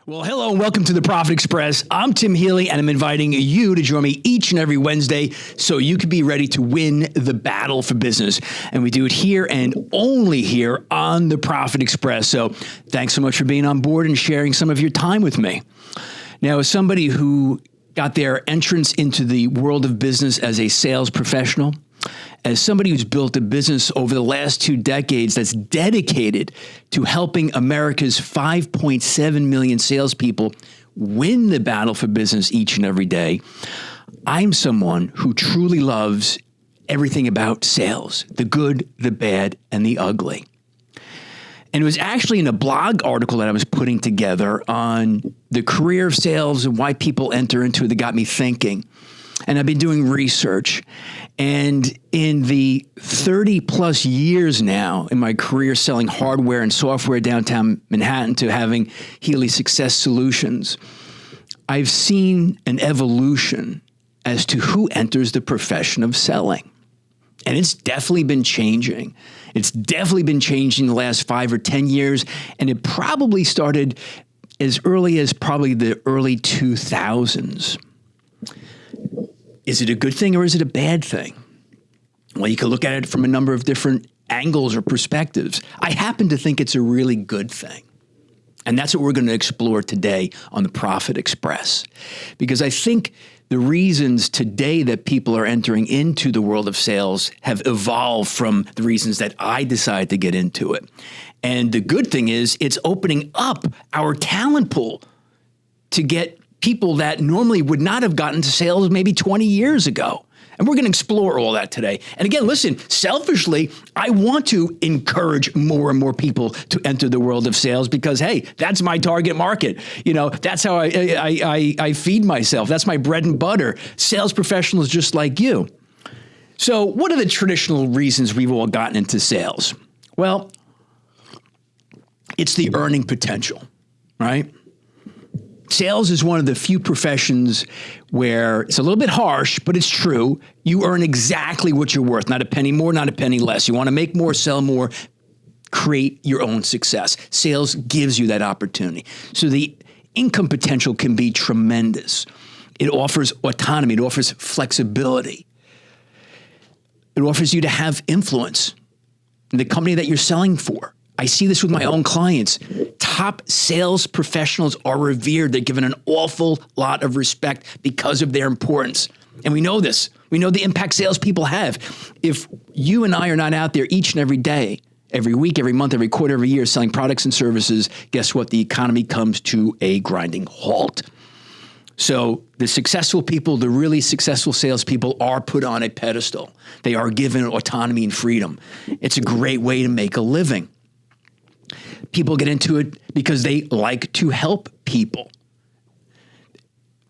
Well, hello and welcome to the Profit Express. I'm Tim Healy and I'm inviting you to join me each and every Wednesday so you can be ready to win the battle for business. And we do it here and only here on the Profit Express. So thanks so much for being on board and sharing some of your time with me. Now, as somebody who got their entrance into the world of business as a sales professional, as somebody who's built a business over the last 2 decades that's dedicated to helping America's 5.7 million salespeople win the battle for business each and every day, I'm someone who truly loves everything about sales, the good, the bad, and the ugly. And it was actually in a blog article that I was putting together on the career of sales and why people enter into it that got me thinking. And I've been doing research. And in the 30 plus years now in my career selling hardware and software downtown Manhattan to having Healy Success Solutions, I've seen an evolution as to who enters the profession of selling. And it's definitely been changing. It's definitely been changing the last 5 or 10 years. And it probably started as early as probably the early 2000s. Is it a good thing or is it a bad thing? Well, you can look at it from a number of different angles or perspectives. I happen to think it's a really good thing. And that's what we're going to explore today on the Profit Express. Because I think the reasons today that people are entering into the world of sales have evolved from the reasons that I decided to get into it. And the good thing is it's opening up our talent pool to get people that normally would not have gotten to sales maybe 20 years ago. And we're going to explore all that today. And again, listen, selfishly, I want to encourage more and more people to enter the world of sales because, hey, that's my target market. You know, that's how I feed myself. That's my bread and butter. Sales professionals just like you. So what are the traditional reasons we've all gotten into sales? Well, it's the earning potential, right? Sales is one of the few professions where it's a little bit harsh, but it's true. You earn exactly what you're worth, not a penny more, not a penny less. You want to make more, sell more, create your own success. Sales gives you that opportunity. So the income potential can be tremendous. It offers autonomy. It offers flexibility. It offers you to have influence in the company that you're selling for. I see this with my own clients. Top sales professionals are revered. They're given an awful lot of respect because of their importance. And we know this. We know the impact salespeople have. If you and I are not out there each and every day, every week, every month, every quarter, every year selling products and services, guess what? The economy comes to a grinding halt. So the successful people, the really successful salespeople are put on a pedestal. They are given autonomy and freedom. It's a great way to make a living. People get into it because they like to help people.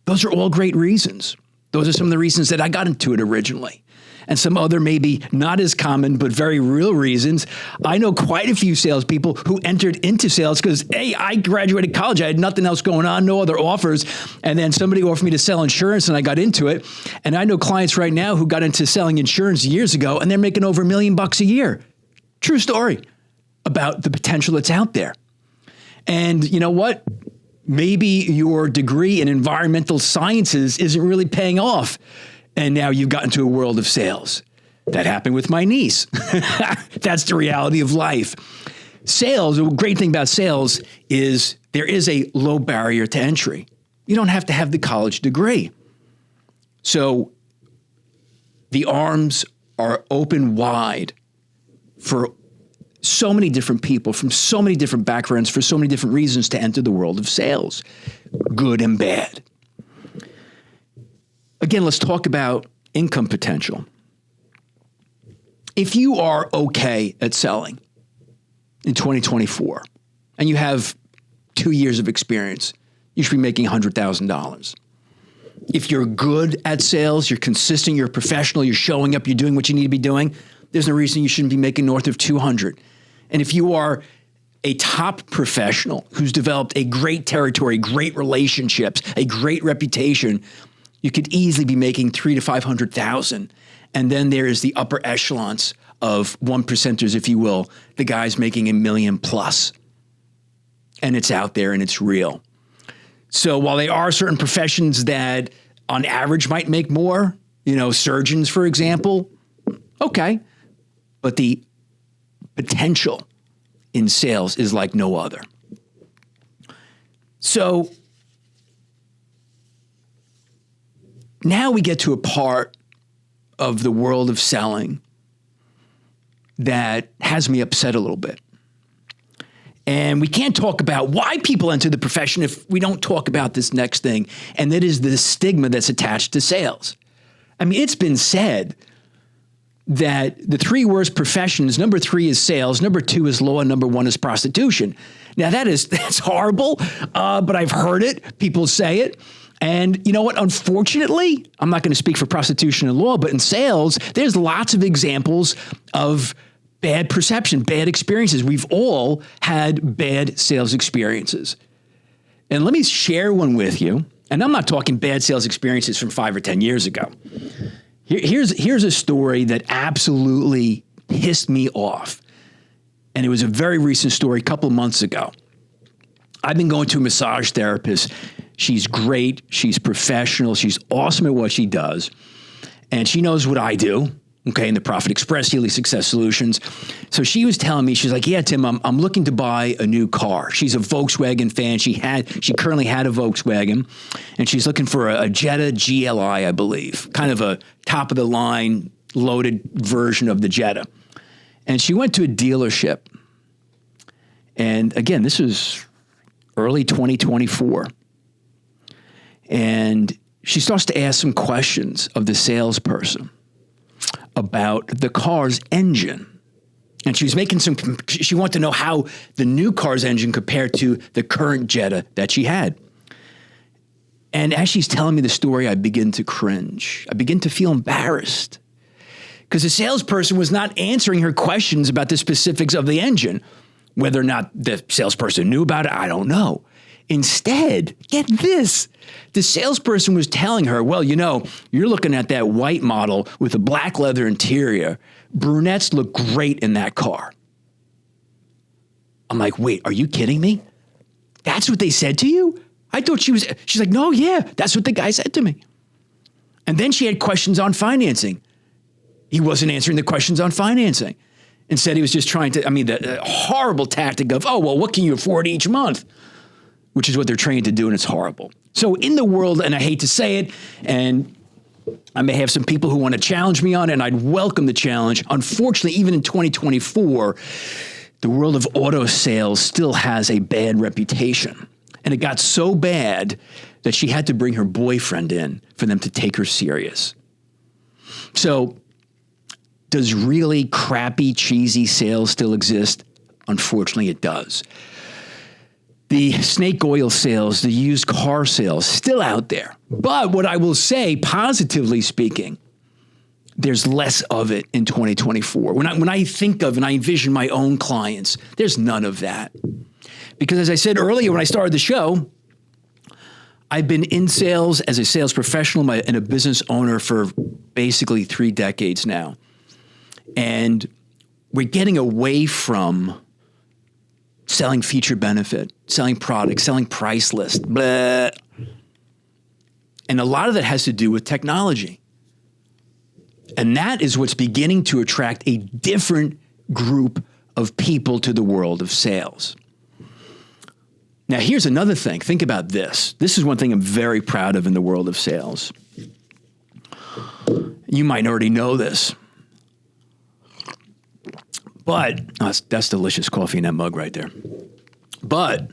Those are all great reasons. Those are some of the reasons that I got into it originally. And some other maybe not as common, but very real reasons. I know quite a few salespeople who entered into sales because, hey, I graduated college. I had nothing else going on, no other offers. And then somebody offered me to sell insurance and I got into it. And I know clients right now who got into selling insurance years ago and they're making over $1 million a year. True story about the potential that's out there. And you know what? Maybe your degree in environmental sciences isn't really paying off. And now you've gotten to a world of sales. That happened with my niece. That's the reality of life. Sales, the great thing about sales is there is a low barrier to entry. You don't have to have the college degree. So the arms are open wide for so many different people from so many different backgrounds for so many different reasons to enter the world of sales, good and bad. Again, let's talk about income potential. If you are okay at selling in 2024 and you have 2 years of experience, you should be making $100,000. If you're good at sales, you're consistent, you're professional, you're showing up, you're doing what you need to be doing, there's no reason you shouldn't be making north of 200. And if you are a top professional who's developed a great territory, great relationships, a great reputation, you could easily be making $300,000 to $500,000. And then there is the upper echelons of 1%ers, if you will, the guys making $1 million plus. And it's out there and it's real. So while there are certain professions that on average might make more, surgeons, for example, okay. But the potential in sales is like no other. So now we get to a part of the world of selling that has me upset a little bit. And we can't talk about why people enter the profession if we don't talk about this next thing, and that is the stigma that's attached to sales. I mean, it's been said that the three worst professions, number 3 is sales, number 2 is law, and number 1 is prostitution. Now, that's horrible, but I've heard it. People say it. And you know what? Unfortunately, I'm not going to speak for prostitution and law, but in sales, there's lots of examples of bad perception, bad experiences. We've all had bad sales experiences. And let me share one with you. And I'm not talking bad sales experiences from 5 or 10 years ago. Here's a story that absolutely pissed me off. And it was a very recent story, a couple of months ago. I've been going to a massage therapist. She's great. She's professional. She's awesome at what she does. And she knows what I do, okay, in the Profit Express, Healy Success Solutions. So she was telling me, she's like, yeah, Tim, I'm looking to buy a new car. She's a Volkswagen fan. She currently had a Volkswagen, and she's looking for a Jetta GLI, I believe, kind of a top-of-the-line loaded version of the Jetta. And she went to a dealership. And again, this was early 2024. And she starts to ask some questions of the salesperson about the car's engine. And she was making she wanted to know how the new car's engine compared to the current Jetta that she had. And as she's telling me the story, I begin to cringe. I begin to feel embarrassed because the salesperson was not answering her questions about the specifics of the engine. Whether or not the salesperson knew about it, I don't know. Instead, get this, the salesperson was telling her, well, you're looking at that white model with a black leather interior. Brunettes look great in that car. I'm like, wait, are you kidding me? That's what they said to you? I thought she's like, no, yeah, that's what the guy said to me. And then she had questions on financing. He wasn't answering the questions on financing. Instead, he was just trying to, the horrible tactic of, oh, well, what can you afford each month? Which is what they're trained to do, and it's horrible. So in the world, and I hate to say it, and I may have some people who want to challenge me on it, and I'd welcome the challenge. Unfortunately, even in 2024, the world of auto sales still has a bad reputation. And it got so bad that she had to bring her boyfriend in for them to take her serious. So does really crappy, cheesy sales still exist? Unfortunately, it does. The snake oil sales, the used car sales, still out there. But what I will say, positively speaking, there's less of it in 2024. When I think of and I envision my own clients, there's none of that. Because as I said earlier when I started the show, I've been in sales as a sales professional and a business owner for basically 3 decades now. And we're getting away from selling feature benefit, selling products, selling price list, blah. And a lot of that has to do with technology. And that is what's beginning to attract a different group of people to the world of sales. Now, here's another thing. Think about this. This is one thing I'm very proud of in the world of sales. You might already know this. But that's delicious coffee in that mug right there. But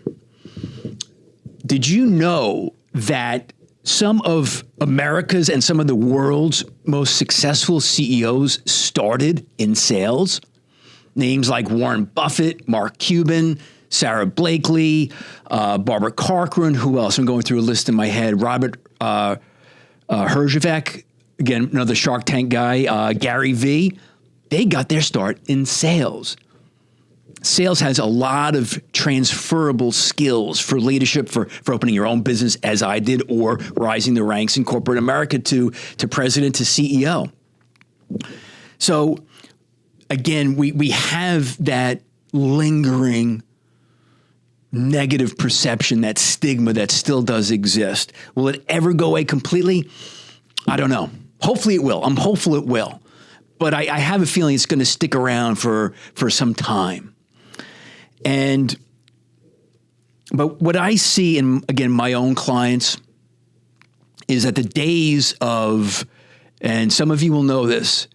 did you know that some of America's and some of the world's most successful CEOs started in sales? Names like Warren Buffett, Mark Cuban, Sarah Blakely, Barbara Corcoran, who else? I'm going through a list in my head. Robert Herjavec, again, another Shark Tank guy, Gary Vee. They got their start in sales. Sales has a lot of transferable skills for leadership, for opening your own business, as I did, or rising the ranks in corporate America to president to CEO. So again, we have that lingering negative perception, that stigma that still does exist. Will it ever go away completely? I don't know. Hopefully it will. I'm hopeful it will. But I have a feeling it's going to stick around for some time. But what I see in, again, my own clients is that the days of, and some of you will know this,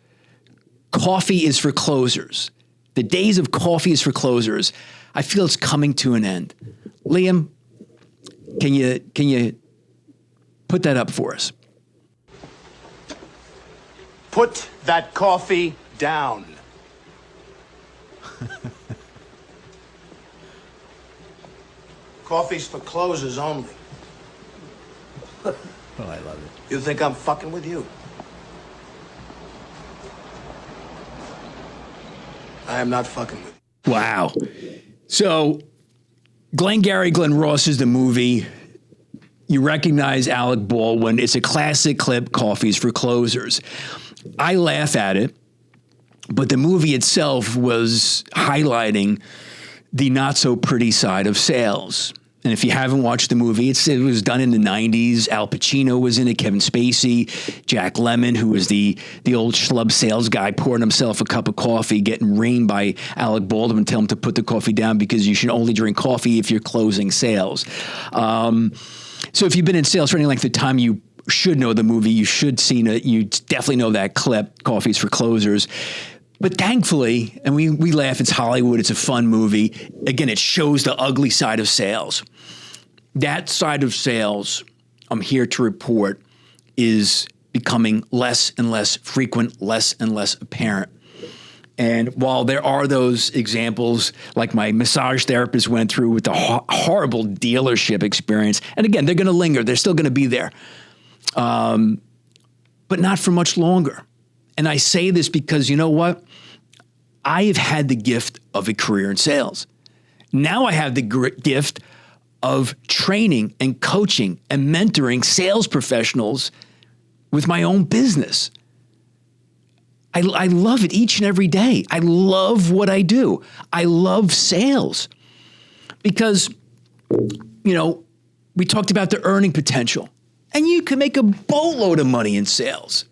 coffee is for closers. The days of coffee is for closers. I feel it's coming to an end. Liam, can you put that up for us? Put that coffee down. Coffee's for closers only. Oh, I love it. You think I'm fucking with you? I am not fucking with you. Wow. So Glengarry Glen Ross is the movie. You recognize Alec Baldwin. It's a classic clip, Coffee's for Closers. I laugh at it, but the movie itself was highlighting the not so pretty side of sales. And if you haven't watched the movie, it was done in the 90s. Al Pacino was in it, Kevin Spacey, Jack Lemmon, who was the old schlub sales guy, pouring himself a cup of coffee, getting rained by Alec Baldwin, tell him to put the coffee down because you should only drink coffee if you're closing sales. So if you've been in sales for any length of time, you should know the movie. You should seen it. You definitely know that clip, Coffee's for Closers. But thankfully, and we laugh, it's Hollywood, it's a fun movie. Again, it shows the ugly side of sales. That side of sales, I'm here to report, is becoming less and less frequent, less and less apparent. And while there are those examples, like my massage therapist went through with the horrible dealership experience, and again, they're going to linger. They're still going to be there, but not for much longer. And I say this because, you know what? I have had the gift of a career in sales. Now I have the gift of training and coaching and mentoring sales professionals with my own business. I love it each and every day. I love what I do. I love sales because, you know, we talked about the earning potential, and you can make a boatload of money in sales.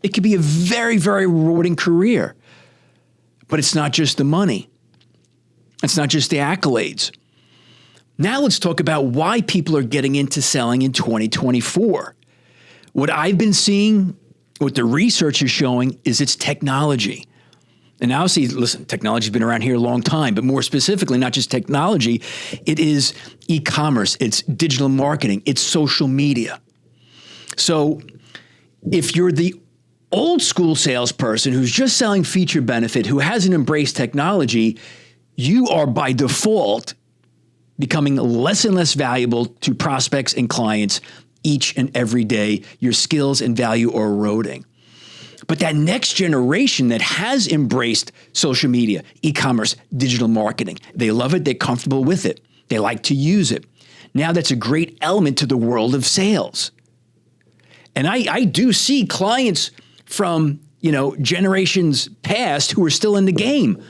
It could be a very, very rewarding career, but it's not just the money. It's not just the accolades. Now let's talk about why people are getting into selling in 2024. What I've been seeing, what the research is showing, is it's technology. And obviously, listen, technology's been around here a long time, but more specifically, not just technology, it is e-commerce, it's digital marketing, it's social media. So if you're the old school salesperson who's just selling feature benefit, who hasn't embraced technology, you are by default becoming less and less valuable to prospects and clients each and every day. Your skills and value are eroding. But that next generation that has embraced social media, e-commerce, digital marketing, they love it, they're comfortable with it, they like to use it. Now that's a great element to the world of sales. And I do see clients from, you know, generations past who are still in the game,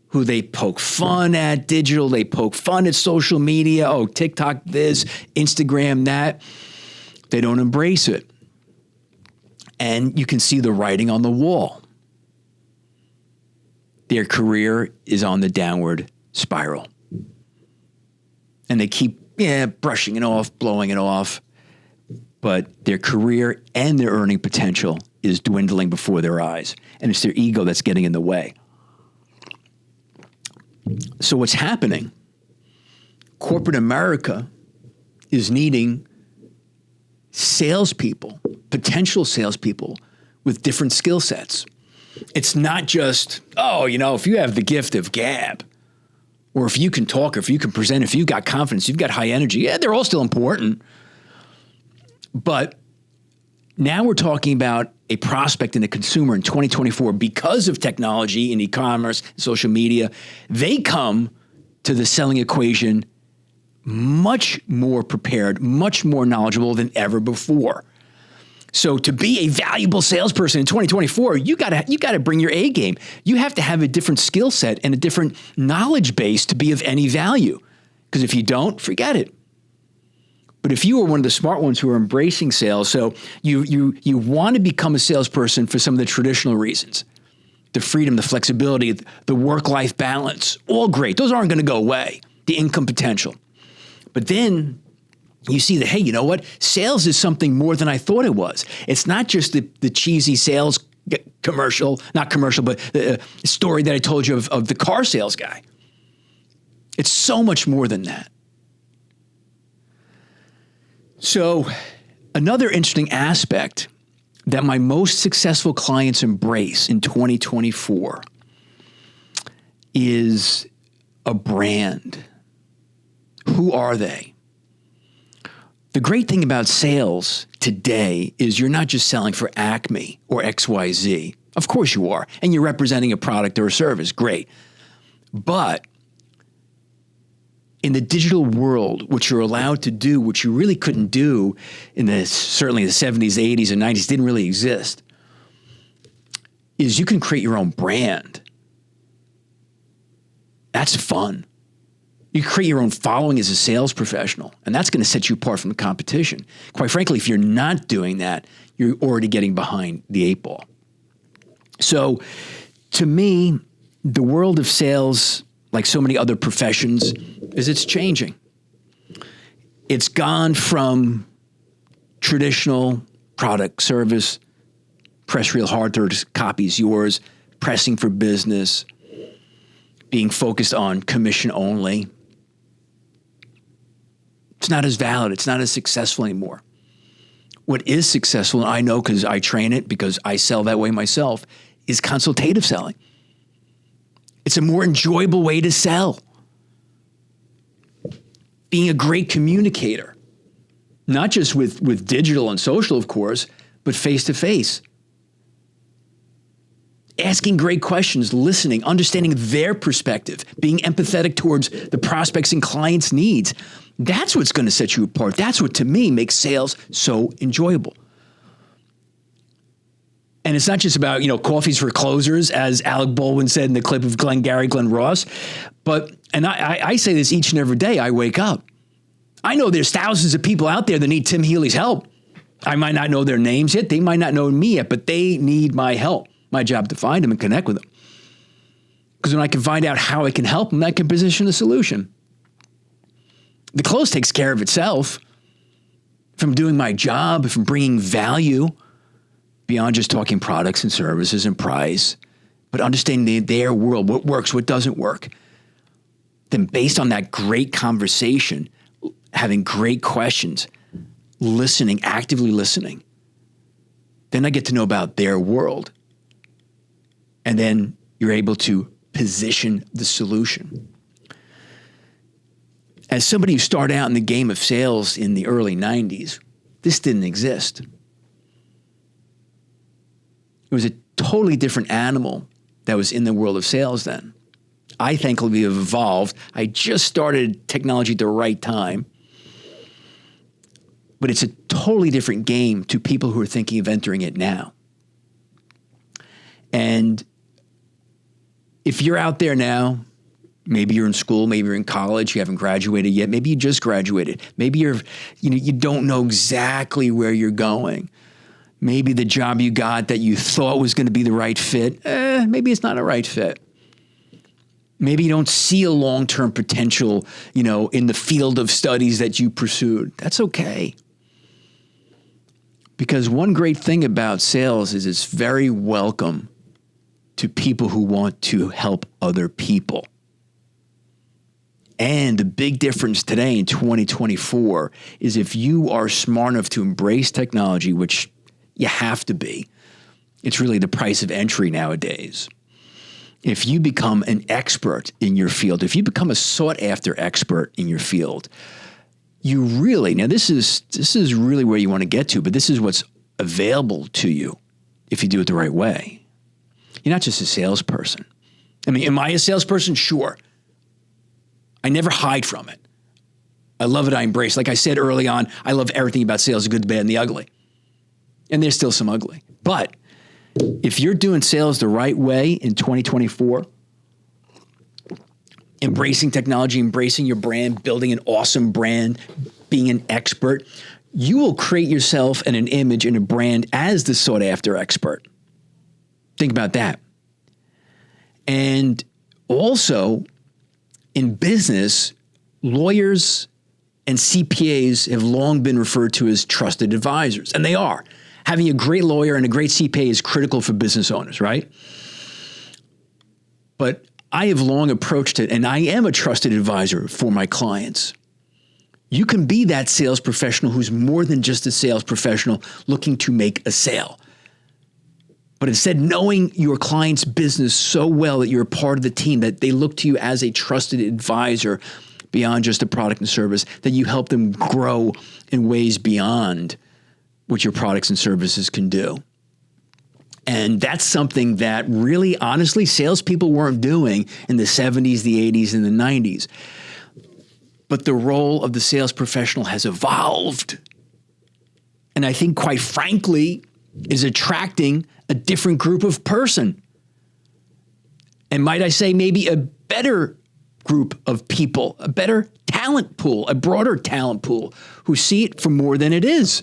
who they poke fun at digital, they poke fun at social media, oh, TikTok this, Instagram that. They don't embrace it. And you can see the writing on the wall. Their career is on the downward spiral. And they keep, brushing it off, blowing it off. But their career and their earning potential is dwindling before their eyes. And it's their ego that's getting in the way. So what's happening? Corporate America is needing salespeople, potential salespeople with different skill sets. It's not just, if you have the gift of gab, or if you can talk, or if you can present, if you've got confidence, you've got high energy. Yeah, they're all still important. But now we're talking about a prospect and a consumer in 2024 because of technology and e-commerce, social media. They come to the selling equation much more prepared, much more knowledgeable than ever before. So to be a valuable salesperson in 2024, you gotta bring your A game. You have to have a different skill set and a different knowledge base to be of any value. Because if you don't, forget it. But if you are one of the smart ones who are embracing sales, so you want to become a salesperson for some of the traditional reasons, the freedom, the flexibility, the work-life balance, all great. Those aren't going to go away, the income potential. But then you see that, hey, you know what? Sales is something more than I thought it was. It's not just the cheesy sales commercial, not commercial, but the story that I told you of the car sales guy. It's so much more than that. So another interesting aspect that my most successful clients embrace in 2024 is a brand. Who are they? The great thing about sales today is you're not just selling for Acme or XYZ. Of course you are. And you're representing a product or a service. Great. But in the digital world, what you're allowed to do, which you really couldn't do in certainly the 70s, 80s, and 90s, didn't really exist, is you can create your own brand. That's fun. You create your own following as a sales professional, and that's going to set you apart from the competition. Quite frankly, if you're not doing that, you're already getting behind the eight ball. So to me, the world of sales, like so many other professions, is it's changing. It's gone from traditional product, service, press real hard till the copy's yours, pressing for business, being focused on commission only. It's not as valid. It's not as successful anymore. What is successful, and I know because I train it, because I sell that way myself, is consultative selling. It's a more enjoyable way to sell. Being a great communicator, not just with digital and social, of course, but face-to-face. Asking great questions, listening, understanding their perspective, being empathetic towards the prospects and clients' needs. That's what's going to set you apart. That's what, to me, makes sales so enjoyable. And it's not just about, coffees for closers, as Alec Baldwin said in the clip of Glenn Ross. But, and I say this each and every day I wake up. I know there's thousands of people out there that need Tim Healy's help. I might not know their names yet. They might not know me yet, but they need my help. My job to find them and connect with them. Because when I can find out how I can help them, I can position a solution. The close takes care of itself. From doing my job, from bringing value beyond just talking products and services and price, but understanding their world, what works, what doesn't work. Then based on that great conversation, having great questions, listening, actively listening, then I get to know about their world. And then you're able to position the solution. As somebody who started out in the game of sales in the early 90s, this didn't exist. It was a totally different animal that was in the world of sales then. I thankfully have evolved. I just started technology at the right time. But it's a totally different game to people who are thinking of entering it now. And if you're out there now, maybe you're in school, maybe you're in college, you haven't graduated yet, maybe you just graduated, maybe you don't know exactly where you're going. Maybe the job you got that you thought was going to be the right fit, maybe it's not a right fit. Maybe you don't see a long-term potential, in the field of studies that you pursued. That's okay. Because one great thing about sales is it's very welcome to people who want to help other people. And the big difference today in 2024 is if you are smart enough to embrace technology, which you have to be, it's really the price of entry nowadays. If you become an expert in your field, if you become a sought-after expert in your field, you really, now this is really where you want to get to, but this is what's available to you if you do it the right way. You're not just a salesperson. I mean, am I a salesperson? Sure. I never hide from it. I love it. I embrace. Like I said early on, I love everything about sales, the good, the bad, and the ugly. And there's still some ugly. But if you're doing sales the right way in 2024, embracing technology, embracing your brand, building an awesome brand, being an expert, you will create yourself and an image and a brand as the sought after expert. Think about that. And also in business, lawyers and CPAs have long been referred to as trusted advisors, and they are. Having a great lawyer and a great CPA is critical for business owners, right? But I have long approached it, and I am a trusted advisor for my clients. You can be that sales professional who's more than just a sales professional looking to make a sale. But instead, knowing your client's business so well that you're a part of the team, that they look to you as a trusted advisor beyond just a product and service, that you help them grow in ways beyond what your products and services can do. And that's something that really, honestly, salespeople weren't doing in the 70s, the 80s, and the 90s. But the role of the sales professional has evolved. And I think, quite frankly, is attracting a different group of person. And might I say, maybe a better group of people, a better talent pool, a broader talent pool, who see it for more than it is,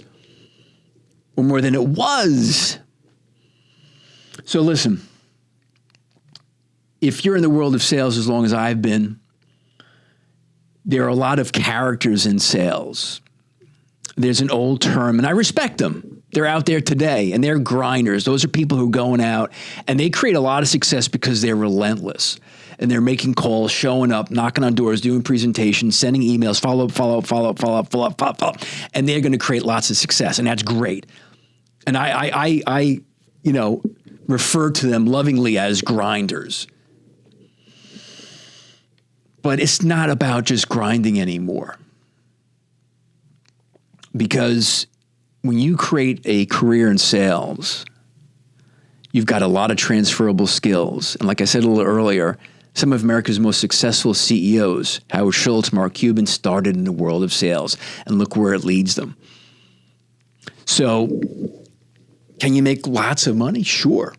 or more than it was. So listen, if you're in the world of sales as long as I've been, there are a lot of characters in sales. There's an old term, and I respect them. They're out there today, and they're grinders. Those are people who are going out, and they create a lot of success because they're relentless. And they're making calls, showing up, knocking on doors, doing presentations, sending emails, follow up. And they're going to create lots of success, and that's great. And I refer to them lovingly as grinders. But it's not about just grinding anymore. Because when you create a career in sales, you've got a lot of transferable skills. And like I said a little earlier, some of America's most successful CEOs, Howard Schultz, Mark Cuban, started in the world of sales. And look where it leads them. So can you make lots of money? Sure.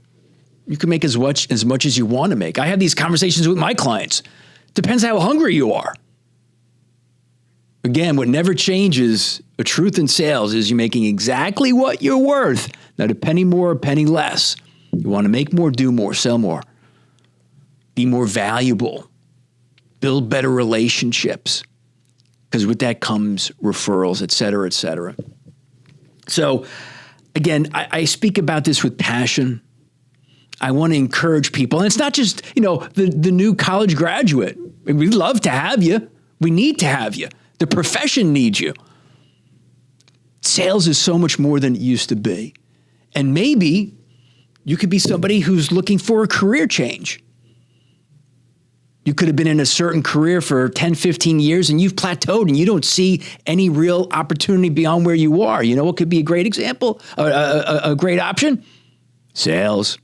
You can make as much as you want to make. I have these conversations with my clients. Depends how hungry you are. Again, what never changes, a truth in sales, is you're making exactly what you're worth. Not a penny more, a penny less. You want to make more, do more, sell more. Be more valuable. Build better relationships. Because with that comes referrals, et cetera, et cetera. So, again, I speak about this with passion. I want to encourage people. And it's not just, the new college graduate. We'd love to have you. We need to have you. The profession needs you. Sales is so much more than it used to be. And maybe you could be somebody who's looking for a career change. You could have been in a certain career for 10, 15 years and you've plateaued and you don't see any real opportunity beyond where you are. You know what could be a great example, a great option? Sales.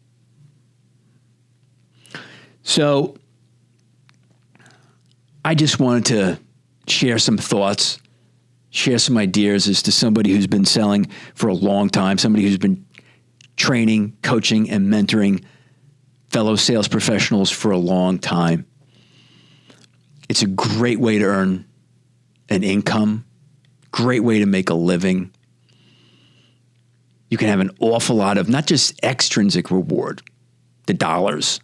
So I just wanted to share some thoughts, share some ideas as to somebody who's been selling for a long time, somebody who's been training, coaching, and mentoring fellow sales professionals for a long time. It's a great way to earn an income, great way to make a living. You can have an awful lot of not just extrinsic reward, the dollars,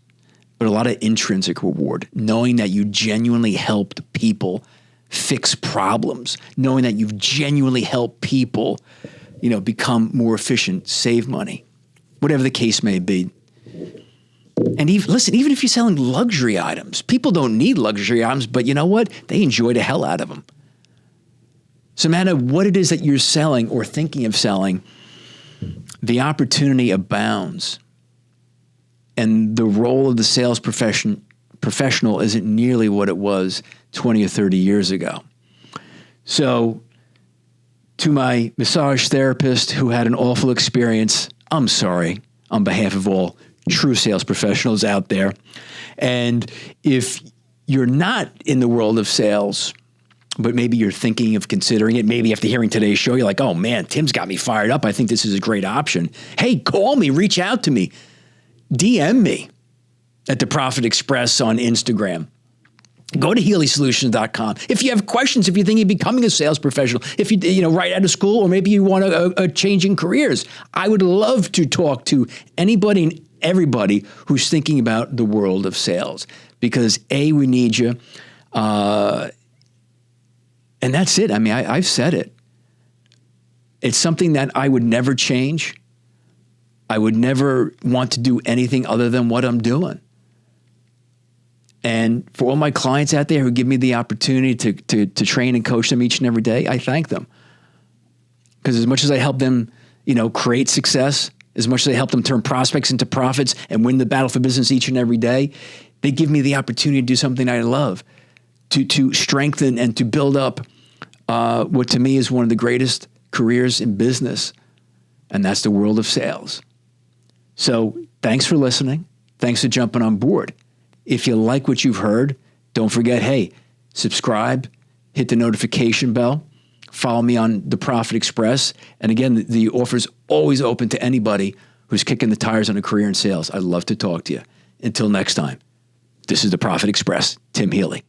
but a lot of intrinsic reward, knowing that you genuinely helped people fix problems, knowing that you've genuinely helped people, become more efficient, save money, whatever the case may be. And even if you're selling luxury items, people don't need luxury items, but you know what? They enjoy the hell out of them. So no matter what it is that you're selling or thinking of selling, the opportunity abounds. And the role of the sales professional isn't nearly what it was 20 or 30 years ago. So to my massage therapist who had an awful experience, I'm sorry on behalf of all true sales professionals out there. And if you're not in the world of sales, but maybe you're thinking of considering it, maybe after hearing today's show, you're like, oh man, Tim's got me fired up. I think this is a great option. Hey, call me, reach out to me, DM me at The Profit Express on Instagram. Go to HealySolutions.com. If you have questions, if you think you're becoming a sales professional, if you right out of school, or maybe you want a change in careers, I would love to talk to anybody and everybody who's thinking about the world of sales, because A, we need you. And that's it. I mean, I've said it. It's something that I would never change. I would never want to do anything other than what I'm doing. And for all my clients out there who give me the opportunity to train and coach them each and every day, I thank them. Because as much as I help them, create success, as much as I help them turn prospects into profits and win the battle for business each and every day, they give me the opportunity to do something I love, to strengthen and to build up what to me is one of the greatest careers in business, and that's the world of sales. So thanks for listening. Thanks for jumping on board. If you like what you've heard, don't forget, hey, subscribe, hit the notification bell, follow me on The Profit Express. And again, the offer's always open to anybody who's kicking the tires on a career in sales. I'd love to talk to you. Until next time, this is The Profit Express. Tim Healy.